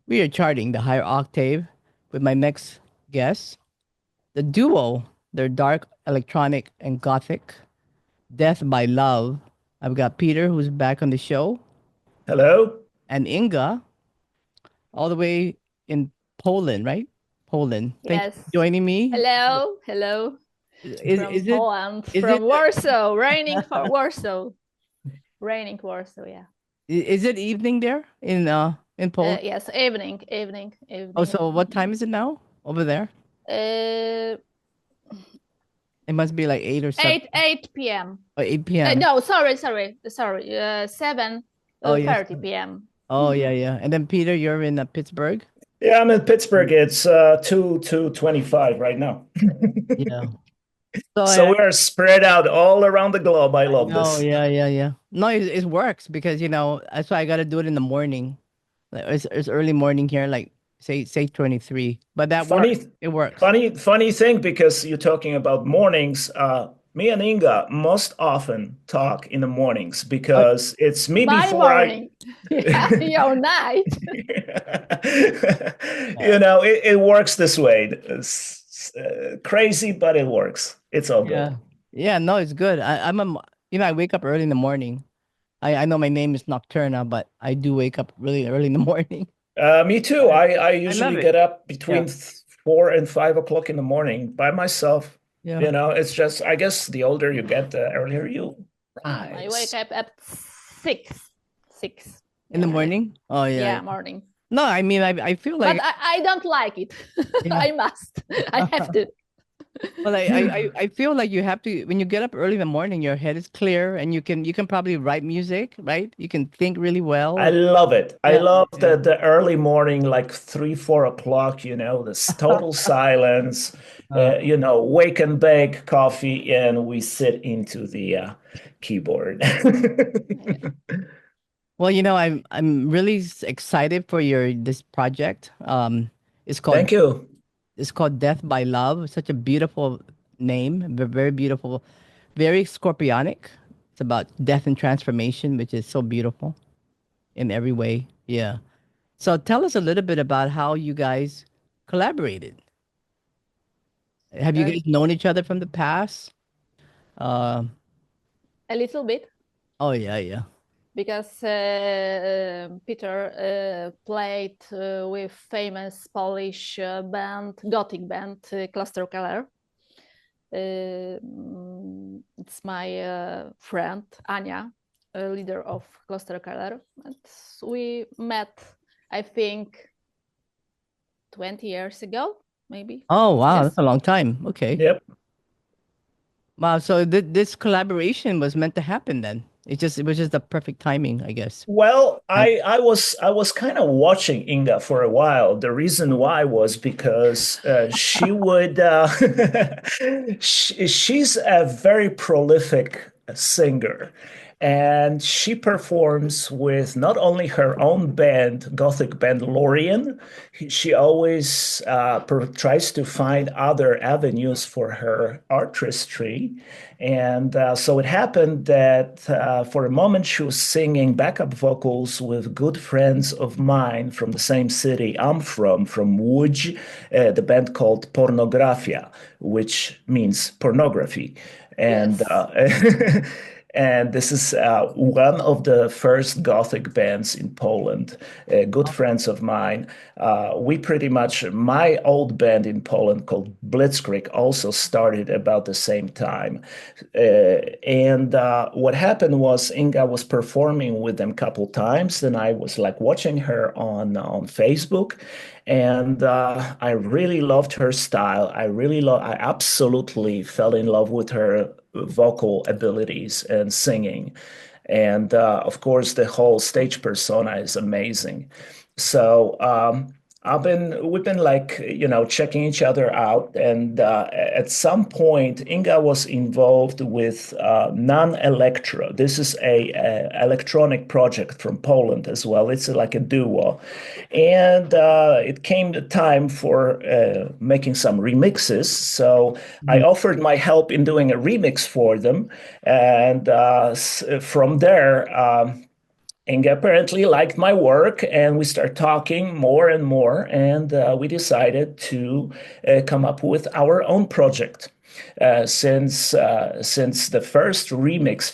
We are charting the higher octave with my next guest, the duo. They're dark, electronic, and gothic. Death by Love. I've got Peter, who's back on the show, Hello. and Inga, all the way in Poland, right? Poland. Thank you Yes. for joining me. Hello, hello from Is it Poland, is it from Warsaw, raining for Warsaw, raining Warsaw. Yeah. is it evening there in Poland? Yes, evening, evening, Oh, evening. so what time is it now over there? Uh, It must be like 8 or 7 8 p.m. or 8 p.m. No, sorry. 7 Oh yes. 30 p.m. Oh yeah, yeah. And then Peter, you're in Pittsburgh. Yeah, I'm in Pittsburgh. It's 2:25 right now. Yeah. So So we are spread out all around the globe. I I love know. this. Yeah, yeah, yeah. No, it works because that's why I got to do it in the morning. Like, it's early morning here, like say 23. But that works. Funny, It works. funny thing because you're talking about mornings. Me and Inga most often talk in the mornings Oh, because it's me My before I. morning, yeah, your night. yeah. It works this way. It's crazy, but it works. It's all good. Yeah. Yeah. No, it's good. I wake up early in the morning. I know my name is Nocturna, but I do wake up really early in the morning. Me too. I, I I love usually it. get up Yeah. between 4 and 5 o'clock in the morning by myself. Yeah. It's just, I guess the older you get, the earlier you I wake rise. up at 6, 6. In the Yeah, morning. Oh yeah. yeah, morning. No, I mean I feel But like I don't like it. yeah. I must. I have to. Well, I feel like you have to when you get up early in the morning, your head is clear and you can probably write music, right? You can think really well. I love it. I Yeah, love yeah. the early morning, like 3, 4 o'clock, this total silence, Uh, wake and bake coffee, and we sit into the keyboard. Yeah. well, I'm really excited for your this project. It's called Thank you. it's called Death by Love. Such a beautiful name, very beautiful, very scorpionic. It's about death and transformation, which is so beautiful in every way. Yeah. So tell us a little bit about how you guys collaborated. Have you Uh, guys known each other from the past? Uh, a little bit oh yeah, yeah. because Peter played with famous Polish band, gothic band, Cluster Keller. It's my friend Anya, a leader of Cluster Keller, and we met, I think, 20 years ago, maybe. Oh wow, that's Yes. a long time. Okay. Yep. Wow. So this collaboration was meant to happen then. It was just the perfect timing, I guess. Well, Right. I was kind of watching Inga for a while. The reason why was because she would she's a very prolific singer, and she performs with not only her own band, Gothic band Lorien. She always tries to find other avenues for her artistry. And so it happened that for a moment she was singing backup vocals with good friends of mine from the same city I'm from Łódź, the band called Pornografia, which means pornography. And Yes. and this is one of the first Gothic bands in Poland, good friends of mine. My old band in Poland called Blitzkrieg also started about the same time. And what happened was Inga was performing with them a couple times, and I was like watching her on Facebook, and I really loved her style. I absolutely fell in love with her vocal abilities and singing. And of course, the whole stage persona is amazing. So we've been like, checking each other out. And at some point, Inga was involved with non-electro. This is a electronic project from Poland as well. It's like a duo. And it came the time for making some remixes. So I Mhm. offered my help in doing a remix for them. And from there, Inga apparently liked my work, and we started talking more and more, and we decided to come up with our own project. Since the first remix,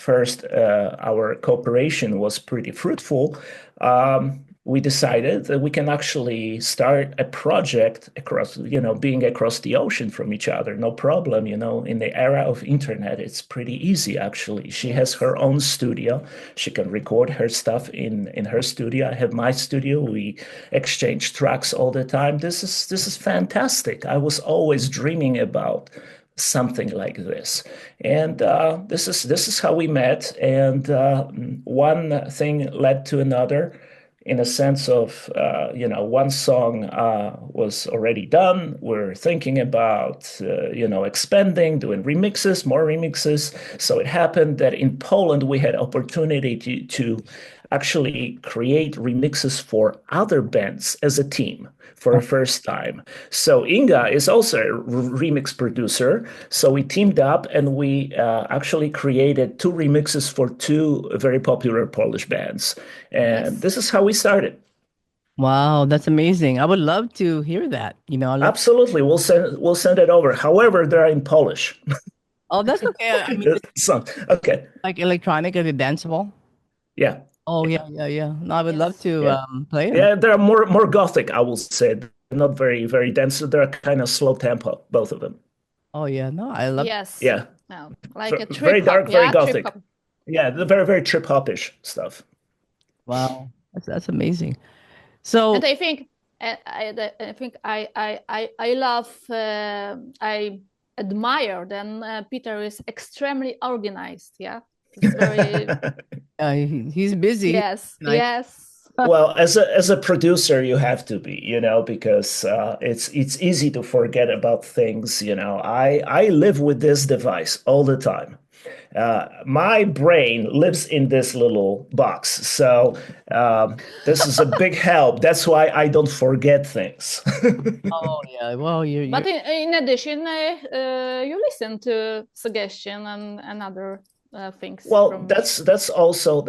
our cooperation was pretty fruitful, we decided that we can actually start a project across, being across the ocean from each other, no problem. In the era of internet, it's pretty easy, actually. She has her own studio. She can record her stuff in her studio. I have my studio. We exchange tracks all the time. This is fantastic. I was always dreaming about something like this, and this is how we met. And one thing led to another, in a sense of, one song was already done. We're thinking about, expanding, doing remixes, more remixes. So it happened that in Poland, we had opportunity to actually create remixes for other bands as a team for the first time. So Inga is also a remix producer. So we teamed up, and we actually created two remixes for two very popular Polish bands. And this is how we started. Wow, that's amazing. I would love to hear that. I love. Absolutely. We'll send it over. However, they're in Polish. Oh, that's okay. I mean, it's So, okay. like electronic, is it danceable? Yeah. Oh yeah, yeah, yeah. No, I would love Yes. to Yeah. play them. Yeah, they're more gothic, I will say. They're not very, very dense. They're kind of slow tempo, both of them. Oh yeah, no, I love. Yes. Yeah. Oh, like a Very trip hop. dark, very Yeah, trip gothic. hop. Yeah, they're very, very trip hopish stuff. Wow, that's amazing. And So I think I love, I admire. Then Peter is extremely organized. Yeah, it's very he's busy. yes, Nice. yes. Well, as a producer, you have to be, because it's easy to forget about things. I live with this device all the time. My brain lives in this little box, so this is a big help. That's why I don't forget things. Oh yeah. Well, you're But in addition, you listen to suggestion and other things. Well, from that's also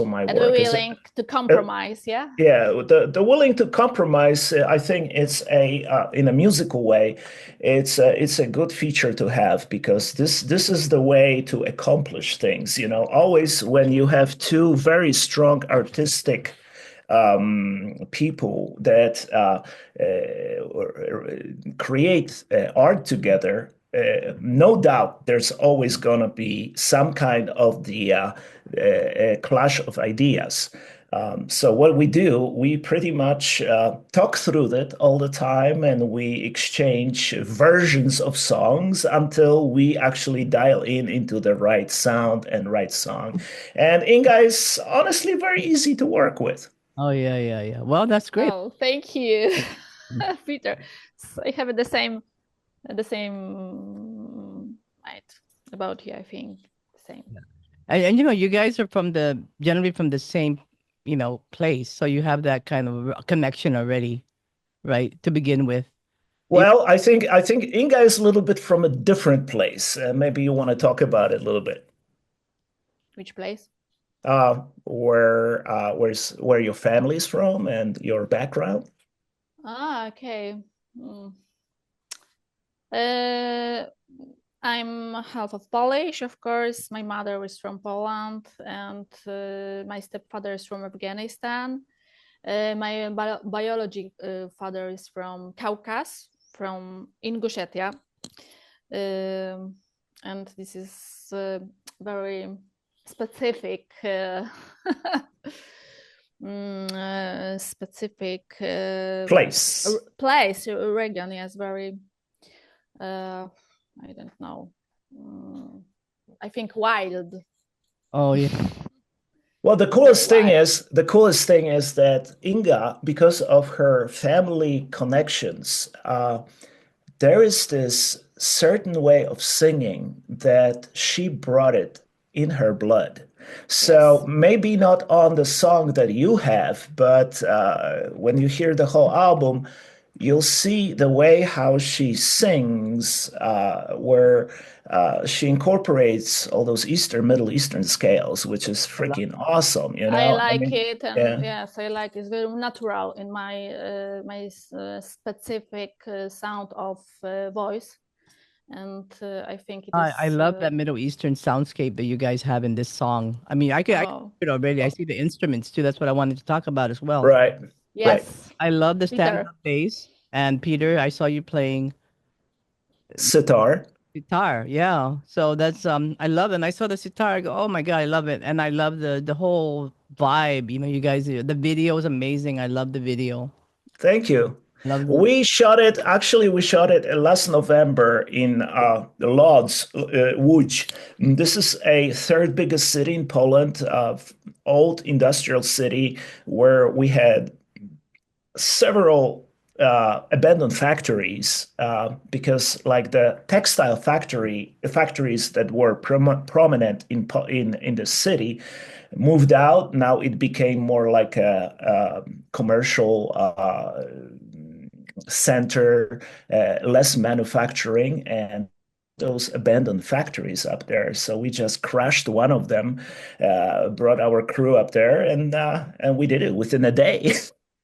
my and work. we're Is willing to compromise. Yeah. Yeah, the willing to compromise. I think it's in a musical way, it's a good feature to have, because this is the way to accomplish things. Always when you have two very strong artistic people that create art together. No doubt, there's always going to be some kind of the clash of ideas. So what we do, we pretty much talk through that all the time, and we exchange versions of songs until we actually dial into the right sound and right song. And Inga is honestly very easy to work with. Oh yeah, yeah, yeah. Well, that's great. Oh, thank you, Peter. So I have the same right about you. I think the same. And you guys are generally from the same, place, so you have that kind of connection already, right? To begin with. Well, I think Inga is a little bit from a different place. Maybe you want to talk about it a little bit. Which place? Where your family's from and your background. Okay. I'm half of Polish, of course. My mother is from Poland, and my stepfather is from Afghanistan. My biology father is from Caucasus, from Ingushetia. And this is very specific place, region. Yes, very I don't know, I think wild. Oh yeah. Well, the coolest thing is that Inga, because of her family connections, there is this certain way of singing that she brought it in her blood. So maybe not on the song that you have, but when you hear the whole album, you'll see the way how she sings, where she incorporates all those Middle Eastern scales, which is freaking awesome, you I know? I like mean, it, and yeah. yes, I like it's very natural in my specific sound of voice, and I think it I is. love that Middle Eastern soundscape that you guys have in this song. I mean, I could Oh hear it already. I see the instruments too. That's what I wanted to talk about as well. Right, right. yes, I love the Peter. stand-up bass. And Peter, I saw you playing Sitar. guitar. Yeah. So that's I love it. And I saw the sitar. I go, oh my God, I love it. And I love the whole vibe. You know, you guys, the video is amazing. I love the video. Thank you. Love the We shot it, actually, we shot it last November in Lodz, Łódź. This is a third biggest city in Poland, old industrial city where we had several abandoned factories because like the textile factories that were prominent in the city moved out. Now it became more like a commercial center, less manufacturing, and those abandoned factories up there. So we just crashed one of them, brought our crew up there, and we did it within a day.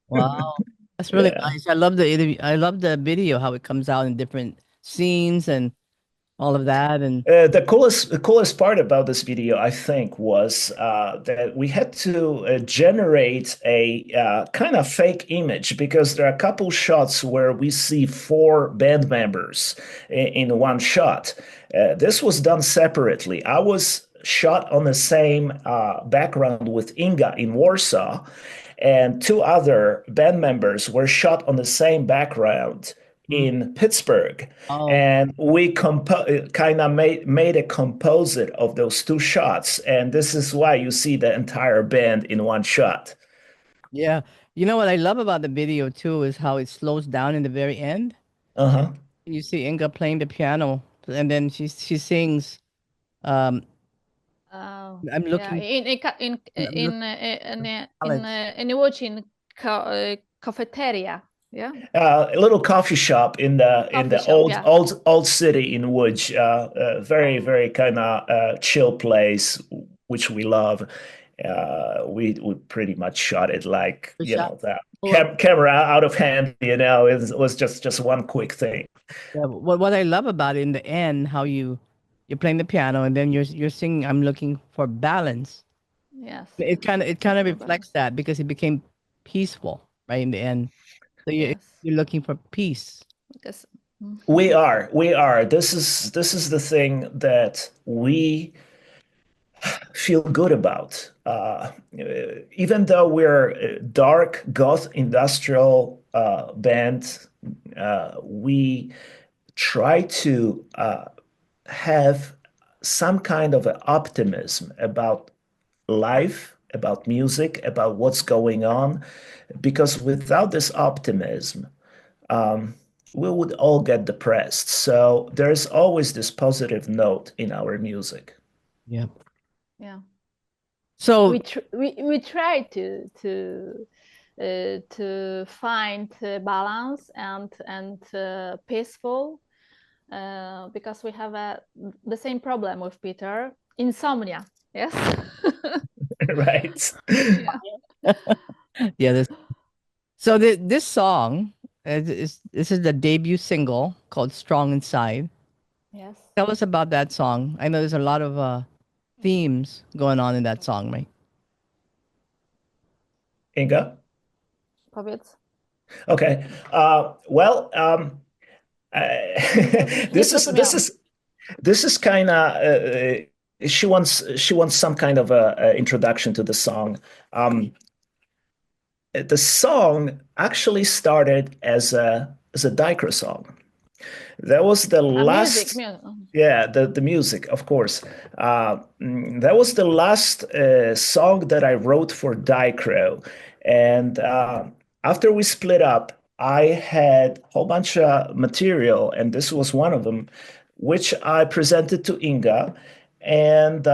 Wow. That's really Yeah. nice. I love the I love the video, how it comes out in different scenes and all of that. And The coolest part about this video, I think, was that we had to generate a kind of fake image because there are a couple shots where we see four band members in one shot. This was done separately. I was shot on the same background with Inga in Warsaw, and two other band members were shot on the same background mm, in Pittsburgh, oh, and we kind of made a composite of those two shots, and this is why you see the entire band in one shot. yeah. You know what I love about the video too is how it slows down in the very end. Uh-huh. You see Inga playing the piano, and then she sings. Um, I'm Yeah, looking. I'm looking for balance. in watching cafeteria. Yeah, A little coffee shop in coffee the shop. old Yeah. old city in Łódź, very very kind of chill place, which we love. We pretty much shot it like, The shot. that Oh, camera out of hand. It was just one quick thing. yeah, what I love about it in the end, how you're playing the piano and then you're singing. I'm looking for balance. Yes. It kind of reflects that because it became peaceful, right, in the end. So Yes. you're looking for peace. Because. We are. This is the thing that we feel good about. Even though we're a dark goth industrial band, we try to have some kind of an optimism about life, about music, about what's going on, because without this optimism, we would all get depressed. So there's always this positive note in our music. Yeah. Yeah. So We try to find balance and peaceful because we have the same problem with Peter, insomnia. Yes. Right. yeah, so this song this is the debut single called "Strong Inside." Yes. Tell us about that song. I know there's a lot of themes going on in that song, right? Inga? Powiedz. Okay. Well, Nie this is this zrozumiałam. is this is kind of she wants some kind of a introduction to the song. The song actually started as a Dichro song. That was the Music. last. Yeah, the music, of course. That was the last song that I wrote for Dichro. And after we split up, I had a whole bunch of material, and this was one of them, which I presented to Inga. and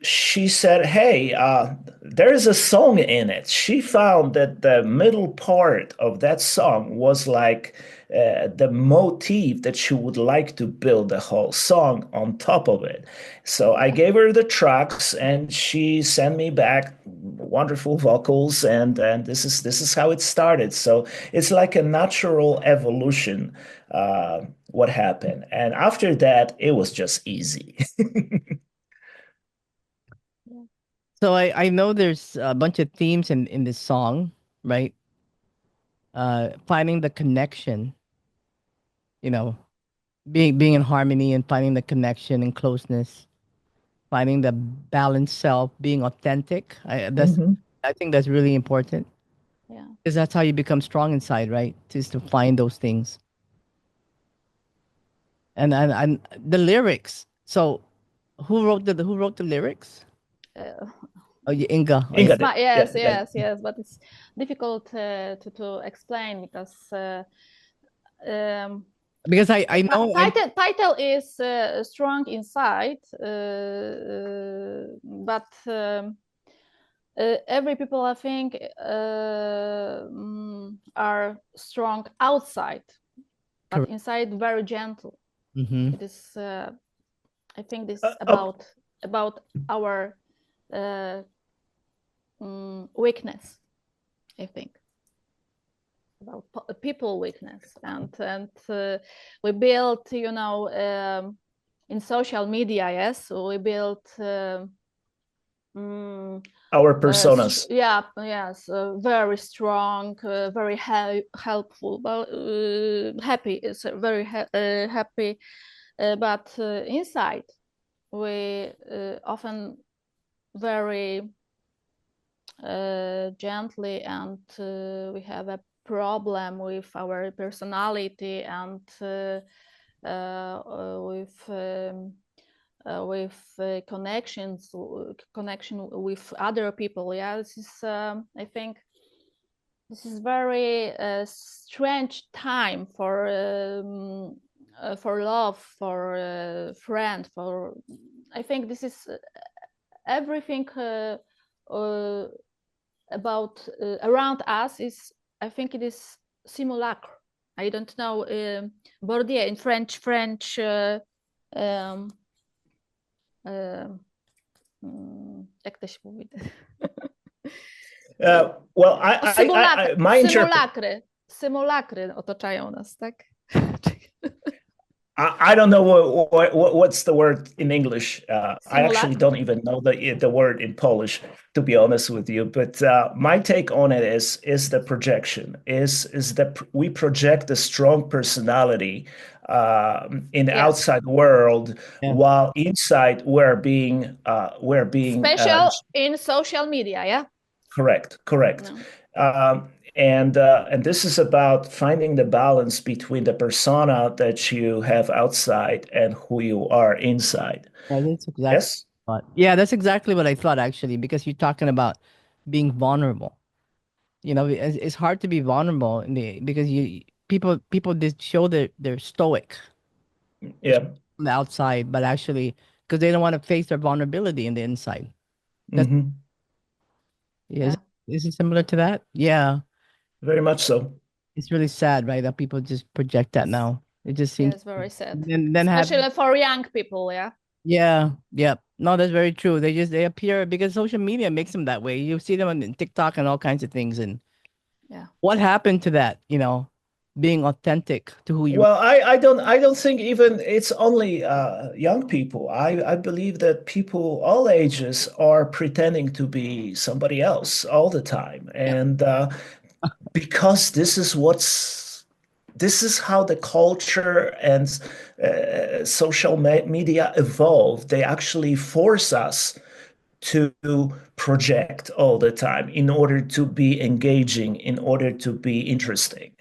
she said, "Hey, there is a song in it." She found that the middle part of that song was like the motif that she would like to build the whole song on top of it. So I Yeah. gave her the tracks, and she sent me back wonderful vocals, and this is how it started. So it's like a natural evolution. What happened, and after that, it was just easy. Yeah. So I know there's a bunch of themes in this song, right? Finding the connection, you know, being in harmony and finding the connection and closeness, finding the balanced self, being authentic. Mhm. I think that's really important Yeah. because that's how you become strong inside, right? Just to find those things and the lyrics. So who wrote the lyrics? Uh, Oh, yeah, Inga. Oh, yeah. Inga it's did. my yes, Yeah, yeah. yes, but it's difficult to explain because Because I know I title is strong inside, but every people I think are strong outside, but correct. inside very gentle. Mm-hmm. It is. I think this is Oh, about our weakness. I think about people weakness, and we built, in social media. Yes, so we built. our personas. Yeah, yes, very strong, very helpful, but happy is very happy, but inside we often very gently, and we have a problem with our personality and with connection with other people. Yeah, this is I think this is very strange time for love, for friend, for I think this is everything about around us is, I think it is simulacre. I don't know, Bordier in French um, jak to się mówi? Well, my Symulakry otaczają nas, tak? I don't know what's the word in English. I actually don't even know the word in Polish, to be honest with you. But my take on it is the projection. Is that we project a strong personality in the Yes. outside world, Yeah. while inside we're being special in social media. Yeah. Correct. No. And this is about finding the balance between the persona that you have outside and who you are inside. Yeah, that's exactly Yes? what. Yeah, that's exactly what I thought actually, because you're talking about being vulnerable. You know, it's hard to be vulnerable because you people just show they're stoic Yeah. on the outside, but actually because they don't want to face their vulnerability in the inside. That's Hmm. yeah, Yeah. is it similar to that? Yeah, Very much so. it's really sad, right? That people just project that now. It just Yeah, seems it's very sad, then have especially for young people. Yeah. yeah. No, that's very true. They appear because social media makes them that way. You see them on TikTok and all kinds of things. And Yeah. what happened to that? You know, being authentic to who you. Well, I don't think even it's only young people. I believe that people all ages are pretending to be somebody else all the time, Yeah. and because this is how the culture and social media evolved. They actually force us to project all the time in order to be engaging, in order to be interesting.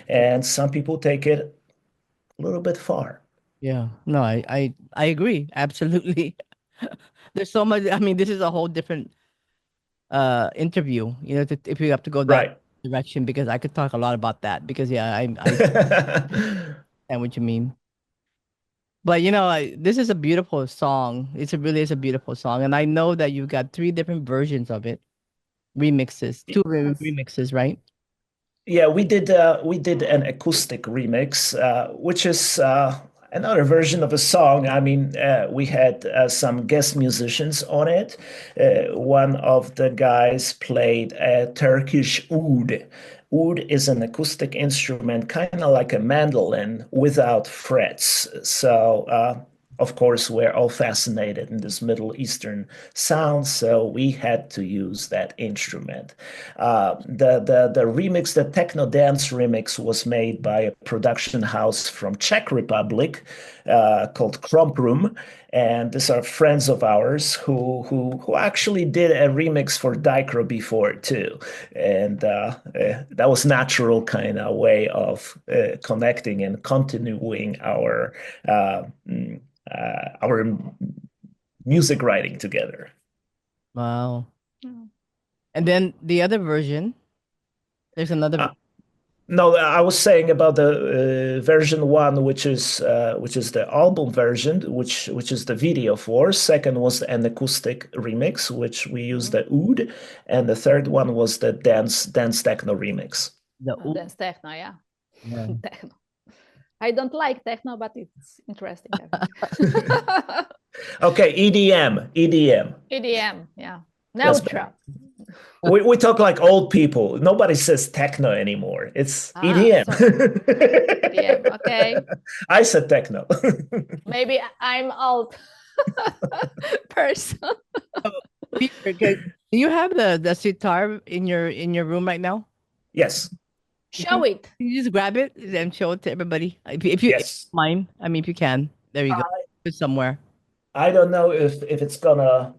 And some people take it a little bit far. Yeah. No, I agree. Absolutely. There's so much. I mean, this is a whole different interview, you know, if we have to go that Right. direction, because I could talk a lot about that because yeah, I understand what you mean. But this is a beautiful song. Really is a beautiful song, and I know that you've got three different versions of it, remixes, two Yes. remixes, right? Yeah, we did an acoustic remix, which is another version of a song. I mean, we had some guest musicians on it. One of the guys played a Turkish oud. Oud is an acoustic instrument, kind of like a mandolin without frets. So, of course, we're all fascinated in this Middle Eastern sound, so we had to use that instrument. The remix, the techno dance remix, was made by a production house from Czech Republic called Kromprum, and these are friends of ours who actually did a remix for Dicro before too, and that was natural kind of way of connecting and continuing our music writing together. Wow. Mm. And then the other version, there's another. Uh, No, I was saying about the version one, which is the album version, which is the video for. Second was an acoustic remix, which we used the oud, and the third one was the dance techno remix. The Dance techno, yeah. yeah. Techno. I don't like techno, but it's interesting, I think. Okay, EDM, EDM. EDM, yeah. That's better. Neutral. We talk like old people. Nobody says techno anymore. It's EDM. EDM, okay. I said techno. Maybe I'm old person. Peter, do you have the sitar in your room right now? Yes. Show it. Can you just grab it and show it to everybody? If you Yes. mind, I mean, if you can, there you go. It's somewhere. I don't know if it's gonna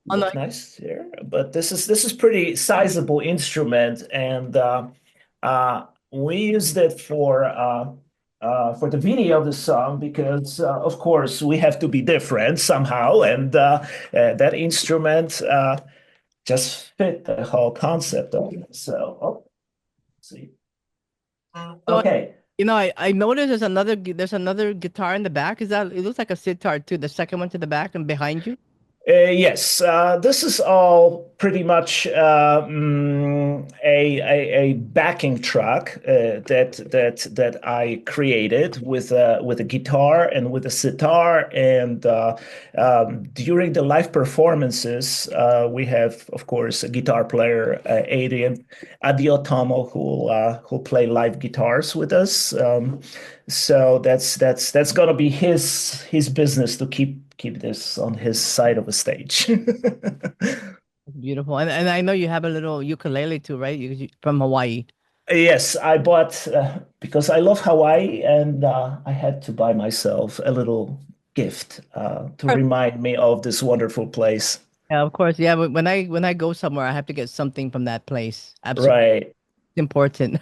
Oh no, look nice here, but this is pretty sizable instrument, and we used it for the video of the song because of course we have to be different somehow, and that instrument just fit the whole concept of it. So, oh, let's see. so, Okay. I noticed there's another guitar in the back. Is that it looks like a sitar too? The second one to the back and behind you. Yes, this is all pretty much a backing track that I created with a guitar and with a sitar, and during the live performances, we have, of course, a guitar player, Adrian Adiotomo, who play live guitars with us. So that's gonna be his business to keep this on his side of the stage. Beautiful, and I know you have a little ukulele too, right? From Hawaii. Yes, I bought because I love Hawaii, and I had to buy myself a little gift to remind me of this wonderful place. Yeah, of course. Yeah, but when I go somewhere, I have to get something from that place. Absolutely Right. important,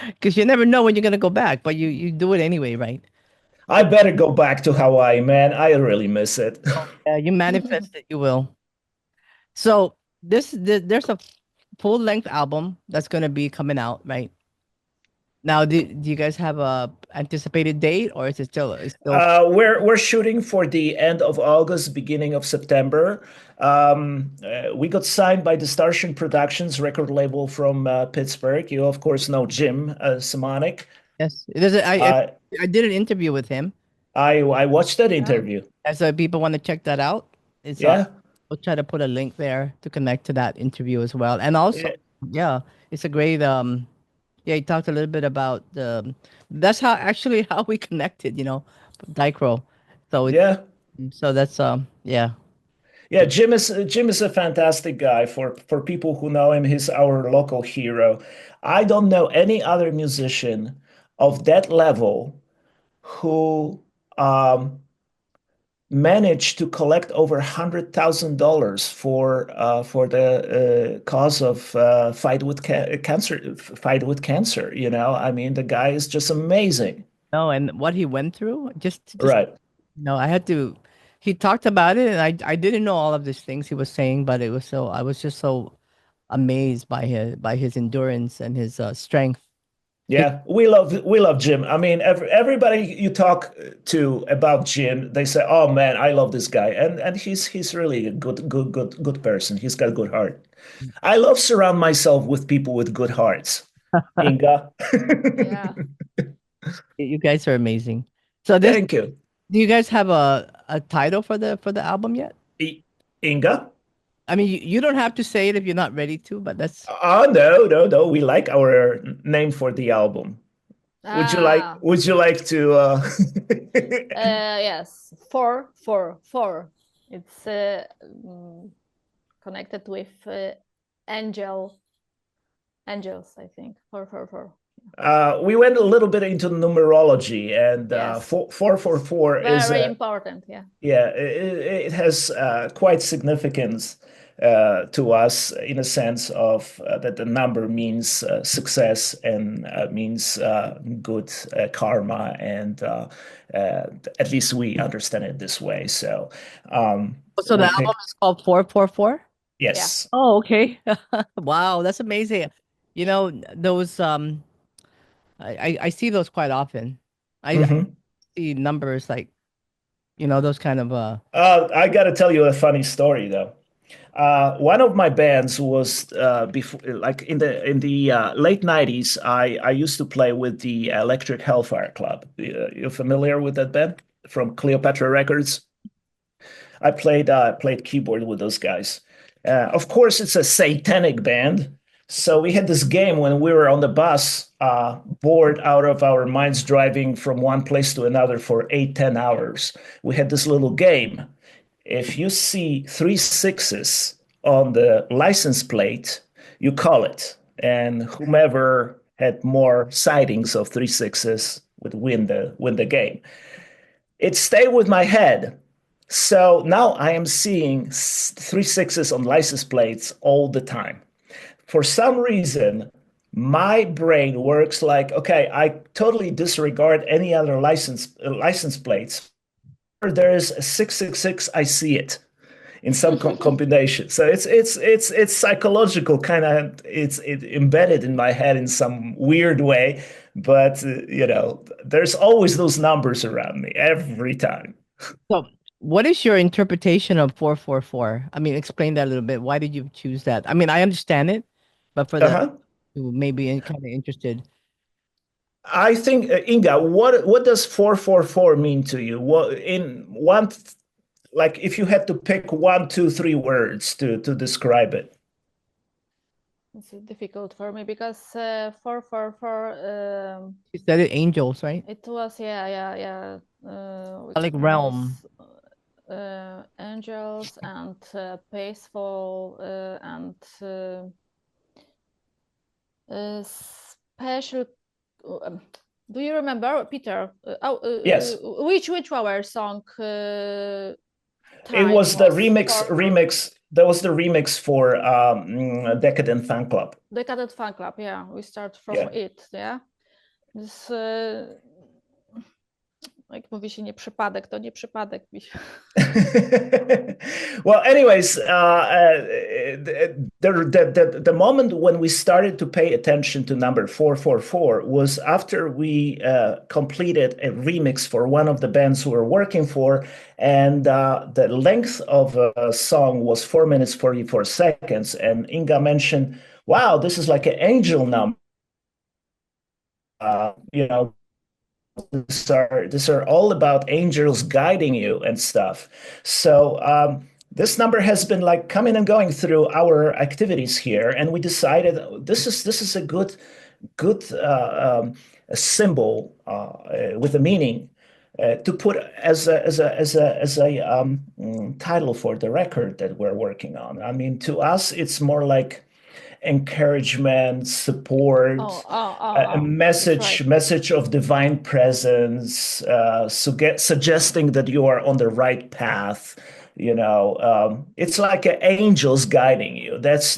because you never know when you're gonna go back, but you do it anyway, right? I better go back to Hawaii, man. I really miss it. Yeah, you manifest it, you will. So there's a full length album that's gonna be coming out, right? Now, do you guys have a anticipated date, or is it still it's still We're shooting for the end of August, beginning of September. We got signed by Distortion Productions, record label from Pittsburgh. You of course know Jim Simonik. yes? It is. Uh, I did an interview with him. I watched that Yeah. interview. And so if people want to check that out, it's Yeah, we'll try to put a link there to connect to that interview as well. And also, yeah, yeah, it's a great yeah, he talked a little bit about the that's how actually how we connected, Dicro. So it yeah. so that's yeah. Yeah, Jim is a fantastic guy. For people who know him, he's our local hero. I don't know any other musician of that level who managed to collect over $100,000 for the cause of fight with cancer. I mean, the guy is just amazing. No, and what he went through, just Right. I had to he talked about it and I didn't know all of these things he was saying, but it was I was just so amazed by his endurance and his strength Yeah, we love Jim. I mean, everybody you talk to about Jim, they say, "Oh man, I love this guy," and he's really a good person. He's got a good heart. I love surround myself with people with good hearts. Inga, Yeah. You guys are amazing. So this, thank you. do you guys have a title for the album yet? Inga? I mean, you don't have to say it if you're not ready to, but that's Oh no. We like our name for the album. Would you like Ah, would you like to yes, 444. It's connected with angels, I think. 444. we went a little bit into numerology, and Yes, 444 is very important. Yeah. yeah, it has quite significance to us in a sense of that the number means success and means good karma, and at least we understand it this way. So so the we album picked is called 444. Yeah. yes. Oh, okay. Wow, that's amazing. You know, those I see those quite often. I Hmm. see numbers like, those kind of I got to tell you a funny story though. One of my bands was before, like in the late '90s. I used to play with the Electric Hellfire Club. You're familiar with that band from Cleopatra Records? I played keyboard with those guys. Of course, it's a satanic band. So we had this game when we were on the bus, bored out of our minds, driving from one place to another for 8, 10 hours. We had this little game. If you see three sixes on the license plate, you call it, and whomever had more sightings of three sixes would win the game. It stayed with my head. So now I am seeing three sixes on license plates all the time. For some reason, my brain works like, okay, I totally disregard any other license plates. There is a 666, I see it in some combination. So it's psychological, kind of it's embedded in my head in some weird way. But there's always those numbers around me every time. So, what is your interpretation of 444? I mean, explain that a little bit. Why did you choose that? I mean, I understand it, but for the Uh-huh. who maybe kind of interested. I think, Inga, what does 444 mean to you? What in one, like if you had to pick one, two, three words to describe it? It's difficult for me because 444. You studied angels, right? It was yeah. Like Which realm. means angels and peaceful and special. Do you remember, Peter? Yes. Which our song? It Time was the was remix. That was the remix for Decadent Fan Club. Decadent Fan Club. Yeah, we start from Yeah. it. Yeah, this. Jak mówi się nie przypadek, to nie przypadek. Well, anyways, the moment when we started to pay attention to number 444 was after we completed a remix for one of the bands we were working for, and the length of a song was 4 minutes 44 seconds. And Inga mentioned, "Wow, this is like an angel number." You know, these are all about angels guiding you and stuff. So this number has been like coming and going through our activities here, and we decided this is a good a symbol with a meaning to put as a title for the record that we're working on. I mean, to us, it's more like encouragement, support, a That's right. message of divine presence, suggesting that you are on the right path. It's like angels guiding you. That's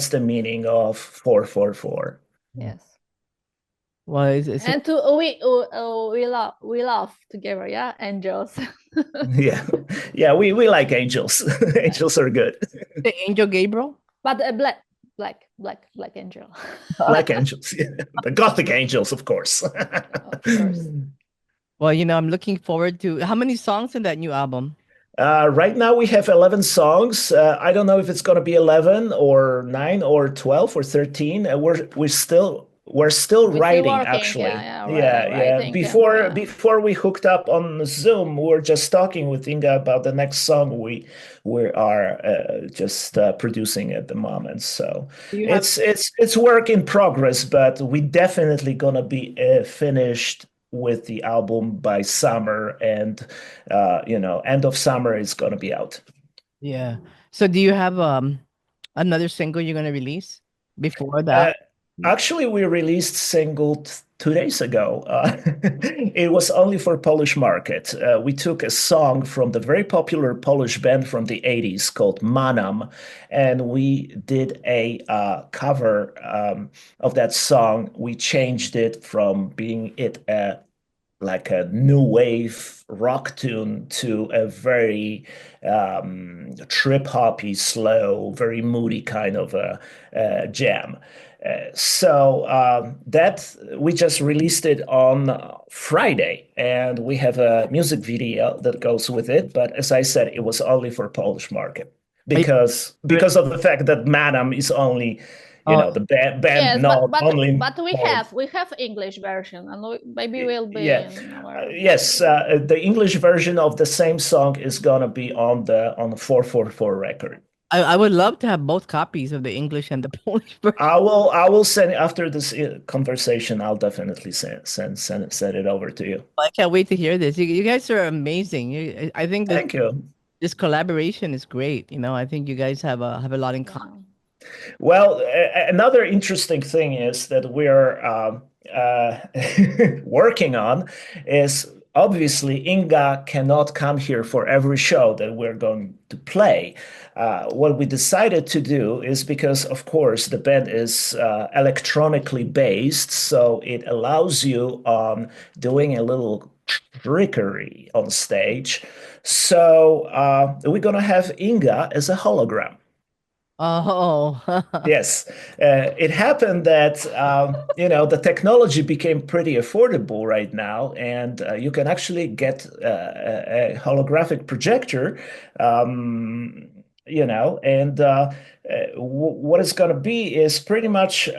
the meaning of 444. Yes. Well, it's And we laugh together, yeah, angels. Yeah, we like angels. Angels are good. the angel Gabriel. But Black Angel. Black Angels, the Gothic Angels, of course. Of course. Well, I'm looking forward to how many songs in that new album? Right now we have 11 songs. I don't know if it's going to be 11 or 9 or 12 or 13. We're still We're still writing working. Yeah, actually. yeah, Yeah, yeah. writing. Before we hooked up on Zoom, we were just talking with Inga about the next song we are just producing at the moment. So Do you have it's work in progress, but we definitely gonna be finished with the album by summer, and end of summer is gonna be out. Yeah. So do you have another single you're gonna release before Uh, that? Actually, we released single 2 days ago. It was only for Polish market. We took a song from the very popular Polish band from the 80s called Manam, and we did a cover of that song. We changed it from being like a new wave rock tune to a very trip hoppy, slow, very moody kind of a jam. So that we just released it on Friday, and we have a music video that goes with it. But as I said, it was only for Polish market Are you because of the fact that Madam is only, Oh, the band Yes, but not only in we Poland. have English version, and maybe will be Yeah. in our. Yes, the English version of the same song is gonna be on the 444 record. I would love to have both copies of the English and the Polish version. I will send after this conversation. I'll definitely send it over to you. I can't wait to hear this. You guys are amazing. I think this Thank you. this collaboration is great. I think you guys have a lot in common. Yeah. Well, another interesting thing is that we're working on is obviously Inga cannot come here for every show that we're going to play. What we decided to do is because, of course, the band is electronically based, so it allows you doing a little trickery on stage. So we're going to have Inga as a hologram. Oh, Yes, it happened that the technology became pretty affordable right now, and you can actually get a holographic projector, and what it's going to be is pretty much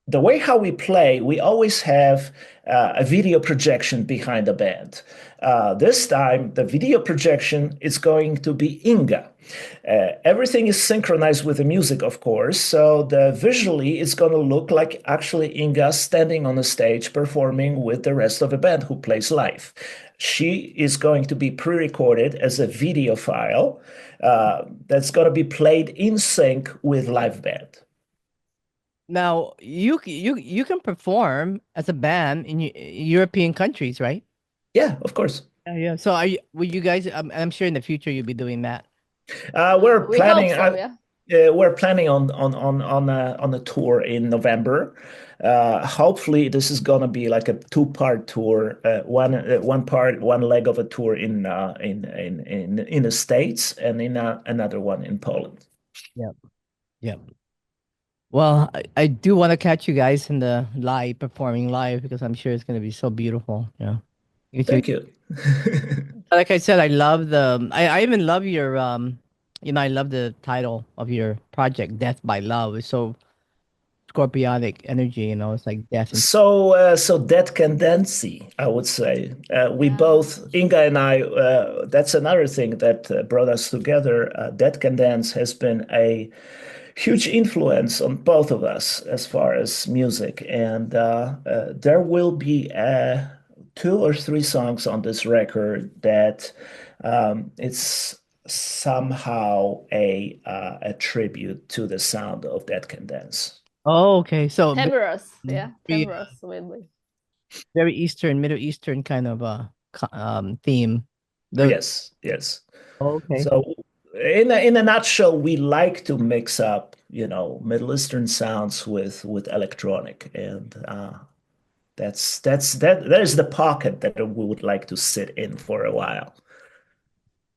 the way how we play. We always have a video projection behind the band. This time, the video projection is going to be Inga. Everything is synchronized with the music, of course, so the visually it's going to look like actually Inga standing on the stage performing with the rest of the band who plays live. She is going to be pre-recorded as a video file that's going to be played in sync with live band. now you can perform as a band in European countries, right? Yeah, of course. Yeah, yeah. So will you guys? I'm sure in the future you'll be doing that. We're We hope planning. so. Yeah. We're planning on a tour in November. Hopefully, this is gonna be like a two-part tour. One leg of a tour in the States, and in another one in Poland. Yeah, yeah. Well, I do want to catch you guys in the live performing live because I'm sure it's going to be so beautiful. Yeah. Thank you. Like I said, I love I even love your I love the title of your project, Death by Love. It's so scorpionic energy, it's like death and So that candency, I would say, we Yeah. both, Inga and I. That's another thing that brought us together. That cadence has been a huge influence on both of us as far as music, and there will be two or three songs on this record that it's somehow a tribute to the sound of that cadence. Oh, okay. So Timorous. Yeah. very, Timorous will be. very Eastern, Middle Eastern kind of theme. The Yes, yes. Okay. So in a nutshell, we like to mix up, Middle Eastern sounds with electronic, and that is the pocket that we would like to sit in for a while.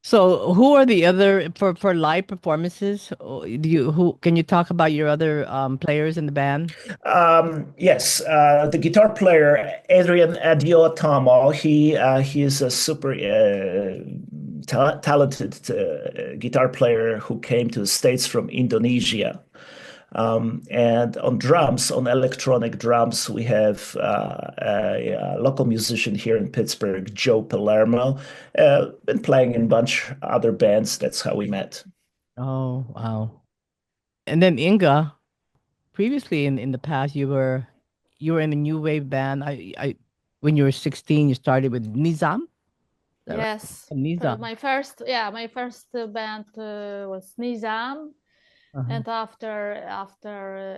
So, who are the other for live performances? Do you who can you talk about your other players in the band? Yes, the guitar player Adrian Adiotomo. He is a super talented guitar player who came to the States from Indonesia. And on drums, on electronic drums, we have a local musician here in Pittsburgh, Joe Palermo. Been playing in a bunch other bands. That's how we met. Oh, wow. And then Inga, previously in the past, you were in a new wave band. I when you were 16, you started with Nizam. Is that right? Yes, Nizam. my first band was Nizam, Uh-huh. and after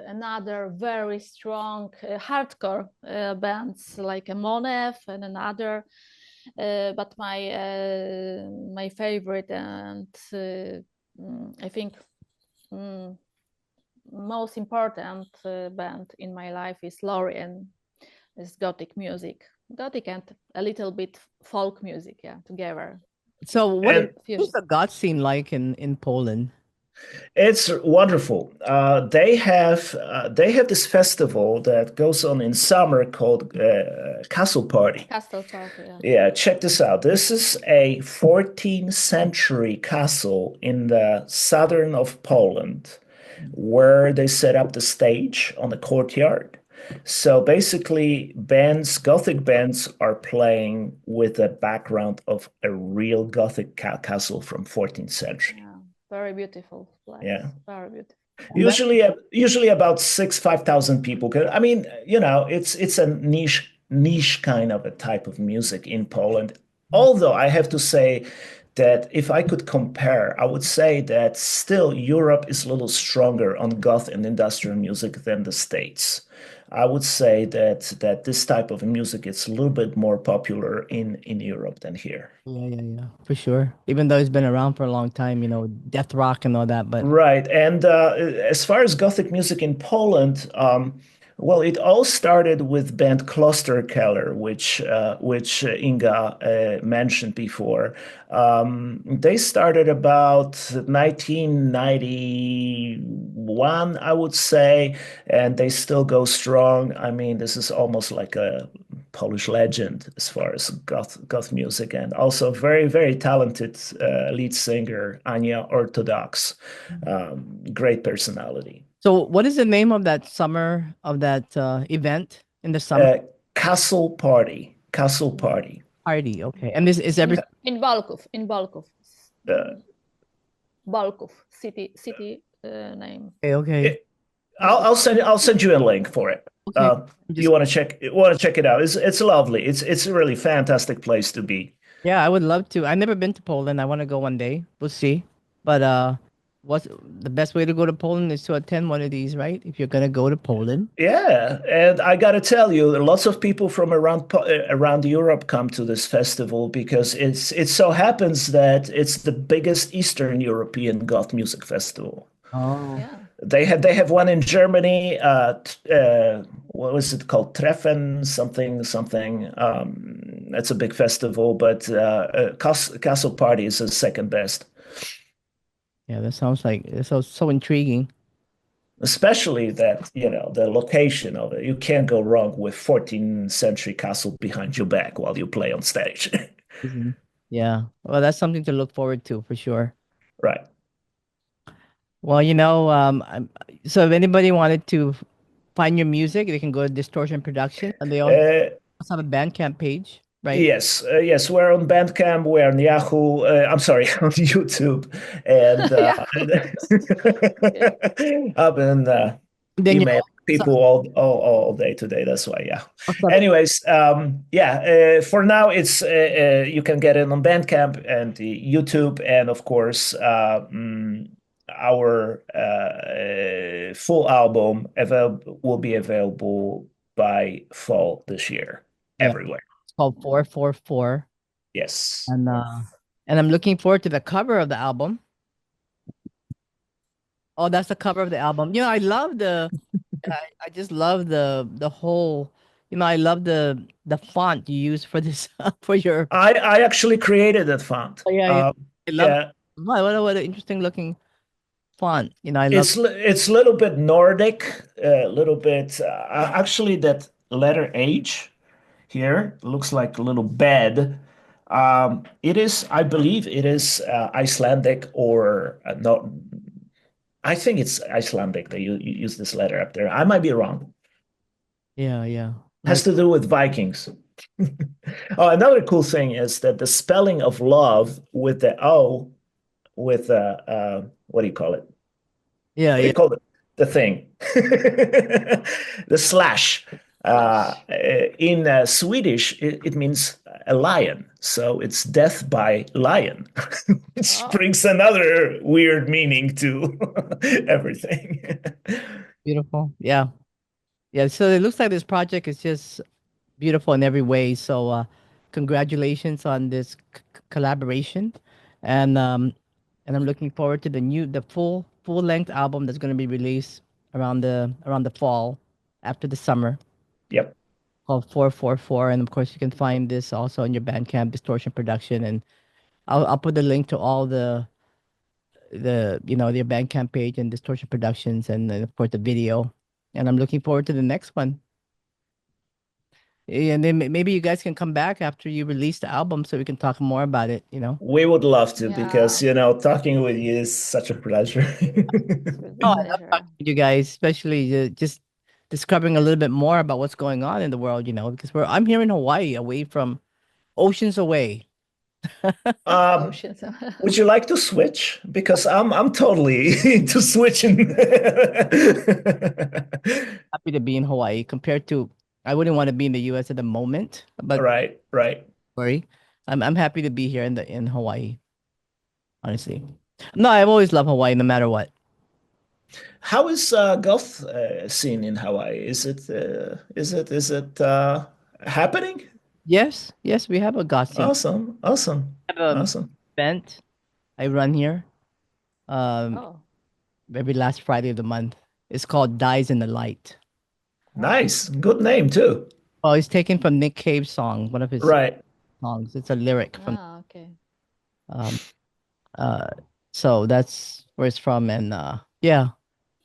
another very strong hardcore bands like Monef and another, but my favorite and I think mm, most important band in my life is Lorien. It's gothic music, gothic and a little bit folk music, yeah, together. So, And what's the God scene like in Poland? it's wonderful. They have this festival that goes on in summer called Castle Party. Castle Party, yeah. Yeah, check this out. This is a 14th century castle in the southern of Poland where they set up the stage on the courtyard. So basically, Gothic bands are playing with a background of a real Gothic castle from 14th century. Yeah, very beautiful place. Yeah. Very beautiful. And that, Usually about 5,000 people. I mean, it's a niche kind of a type of music in Poland. Although I have to say that if I could compare, I would say that still Europe is a little stronger on goth and industrial music than the States. I would say that this type of music is a little bit more popular in Europe than here. yeah, for sure. Even though it's been around for a long time, death rock and all that, but Right. And as far as Gothic music in Poland, well, it all started with band Klosterkeller, which Inga mentioned before. They started about 1991, I would say, and they still go strong. I mean, this is almost like a Polish legend as far as goth music, and also very, very talented lead singer Anya Orthodox. Great personality. so what is the name of that summer of that event in the summer Uh, Castle Party. Castle Party. party? Okay, and this is every In Balkov, Uh, Balkov city name. okay. it, I'll send you a link for it. Okay. You Just want to check it out. It's lovely. It's a really fantastic place to be. yeah, I would love to. I've never been to Poland. I want to go one day. We'll see. But what's the best way to go to Poland is to attend one of these, right? If you're gonna go to Poland. Yeah, and I gotta tell you, lots of people from around Europe come to this festival because it so happens that it's the biggest Eastern European goth music festival. Oh. Yeah. They have one in Germany. What was it called? Treffen something something. That's a big festival, but Castle Party is the second best. Yeah, that sounds like it's so intriguing. Especially that, the location of it. You can't go wrong with 14th century castle behind your back while you play on stage. Mhm. Yeah. Well, that's something to look forward to for sure. Right. Well, so if anybody wanted to find your music, they can go to Distortion Productions, and they also Uh, have a Bandcamp page, right? yes, we're on Bandcamp, we're on Yahoo, I'm sorry, on YouTube, and Yeah. I've been Then emailing so, people all day today. That's why, yeah. also, Anyways, for now, it's you can get it on Bandcamp and YouTube, and of course, our full album will be available by fall this year yeah, everywhere. it's called 444, Yes. and Yes. I'm looking forward to the cover of the album. Oh, that's the cover of the album. I love I just love the whole. I love the font you use for this for your. I actually created that font. Oh, yeah, yeah. I love Yeah, what an interesting looking font. I love. it's a little bit Nordic, a little bit. Actually, that letter H here looks like a little bed. It is, I believe, it is Icelandic or no. I think it's Icelandic that you use this letter up there. I might be wrong. Yeah, yeah. Has Nice. to do with Vikings. Oh, another cool thing is that the spelling of love with the O with what do you call it? Yeah, What do yeah. you call it? The thing, the slash. Slash. In Swedish, it means a lion. So it's death by lion, which Oh, brings another weird meaning to everything. Beautiful. Yeah. Yeah. So it looks like this project is just beautiful in every way. So congratulations on this collaboration. And I'm looking forward to the full length album that's going to be released around the fall after the summer, Yep. called 444. And of course you can find this also on your Bandcamp, Distortion Production. And I'll put the link to all their Bandcamp page and Distortion Productions, and then of course the video. And I'm looking forward to the next one. And then maybe you guys can come back after you release the album so we can talk more about it. We would love to yeah. because, talking with you is such a pleasure. It's with Oh, I love pleasure. talking with you guys, especially just discovering a little bit more about what's going on in the world, because I'm here in Hawaii, away from oceans away. Um, Oceans. would you like to switch? Because I'm totally into switching. Happy to be in Hawaii compared to I wouldn't want to be in the US at the moment, but Right, right. sorry. I'm happy to be here in Hawaii, honestly. No, I've always loved Hawaii no matter what. How is goth scene in Hawaii? Is it happening? Yes, yes, we have a goth scene. Awesome, awesome, We have awesome. event I run here um Oh, every last Friday of the month. It's called Dies in the Light. oh, Nice, good name too. Oh, it's taken from Nick Cave's song, one of his Right. songs. It's a lyric from okay. um uh so that's where it's from. And yeah.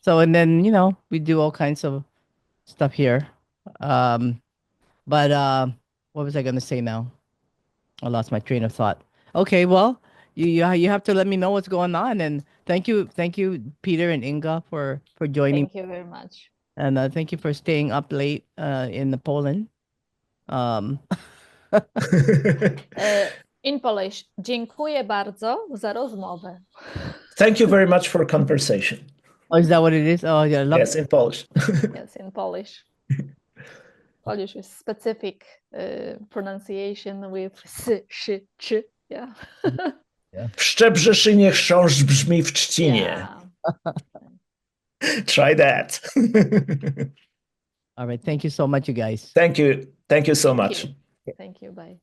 So and then, we do all kinds of stuff here. Um but what was I gonna say now? I lost my train of thought. Okay, well, you have to let me know what's going on. And thank you, Peter and Inga, for joining. Thank you very much. And thank you for staying up late in the Poland. Um, In Polish, dziękuję bardzo za rozmowę. Thank you very much for conversation. oh, is that what it is? Oh, yeah, I love. Yes, in Polish. Yes, in Polish. Polish is specific pronunciation with s, sh, ch. Yeah. W Szczebrzeszynie chrząszcz brzmi w trzcinie. Yeah. Try that. All right, thank you so much, you guys. Thank you. Thank you so Thank much. you. Thank you. Bye.